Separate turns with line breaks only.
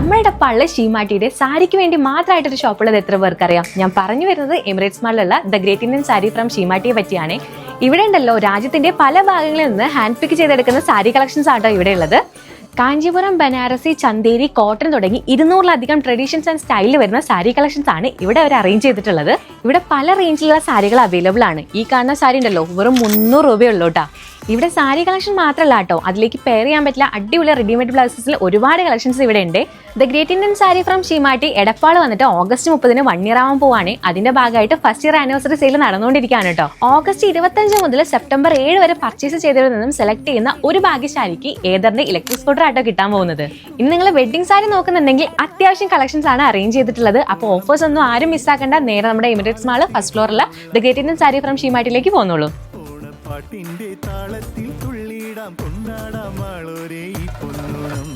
നമ്മളുടെ പള്ള ഷീമാട്ടിയുടെ സാരിക്ക് വേണ്ടി മാത്രമായിട്ടൊരു ഷോപ്പുള്ളത് എത്ര പേർക്കറിയാം? ഞാൻ പറഞ്ഞു വരുന്നത് എമിറേറ്റ്സ് മാളിലുള്ള the great Indian sari from ഷീമാട്ടിയെ പറ്റിയാണ്. ഇവിടെ ഉണ്ടല്ലോ രാജ്യത്തിന്റെ പല ഭാഗങ്ങളിൽ നിന്ന് ഹാൻഡ് പിക്ക് ചെയ്തെടുക്കുന്ന സാരി കളക്ഷൻസ് ആട്ടോ ഇവിടെ ഉള്ളത്. കാഞ്ചീപുരം, ബനാറസി, ചന്തേരി, കോട്ടൺ തുടങ്ങി 200-ലധികം ട്രഡീഷൻസ് ആൻഡ് സ്റ്റൈലിൽ വരുന്ന സാരി കളക്ഷൻസ് ആണ് ഇവിടെ അവർ അറേഞ്ച് ചെയ്തിട്ടുള്ളത്. ഇവിടെ പല റേഞ്ചിലുള്ള സാരികൾ അവൈലബിൾ ആണ്. ഈ കാണുന്ന സാരി ഉണ്ടല്ലോ വെറും 300 രൂപയുള്ളൂ കേട്ടോ. ഇവിടെ സാരി കളക്ഷൻ മാത്രമല്ല കേട്ടോ, അതിലേക്ക് പെയർ ചെയ്യാൻ പറ്റില്ല അടിപൊളി റെഡിമെയ്ഡ് ബ്ലൗസസിൽ ഒരുപാട് കളക്ഷൻസ് ഇവിടെ ഉണ്ട്. The great Indian sari from Seematti Edappal വന്നിട്ട് ഓഗസ്റ്റ് 30 1 ഇയർ ആവാൻ പോവാണ്. അതിന്റെ ഭാഗമായിട്ട് ഫസ്റ്റ് ഇയർ ആനിവേഴ്സറി സെയിൽ നടന്നുകൊണ്ടിരിക്കുകയാണ് കേട്ടോ. ഓഗസ്റ്റ് 25 മുതൽ സെപ്റ്റംബർ 7 വരെ പർച്ചേസ് ചെയ്തവരിൽ നിന്നും സെലക്ട് ചെയ്യുന്ന ഒരു ഭാഗ്യശാലിക്ക് ഏതറിന്റെ ഇലക്ട്രിക് സ്കൂട്ടർ ആട്ടോ കിട്ടാൻ പോകുന്നത്. ഇന്ന് നിങ്ങൾ വെഡിങ് സാരി നോക്കുന്നുണ്ടെങ്കിൽ അത്യാവശ്യം കളക്ഷൻസ് ആണ് അറേഞ്ച് ചെയ്തിട്ടുള്ളത്. അപ്പോൾ ഓഫേഴ്സ് ഒന്നും ആരും മിസ്സാക്കണ്ട. നേരെ നമ്മുടെ എമിറേറ്റ്സ് മാൾ ഫസ്റ്റ് ഫ്ലോറിലെ the great Indian sari from ഷീമാട്ടിലേക്ക് പോകുന്നുള്ളൂ.
പാട്ടിന്റെ താളത്തിൽ തുള്ളിടാം കൊണ്ടാടാം ആളൊരേ പൊന്നോണം.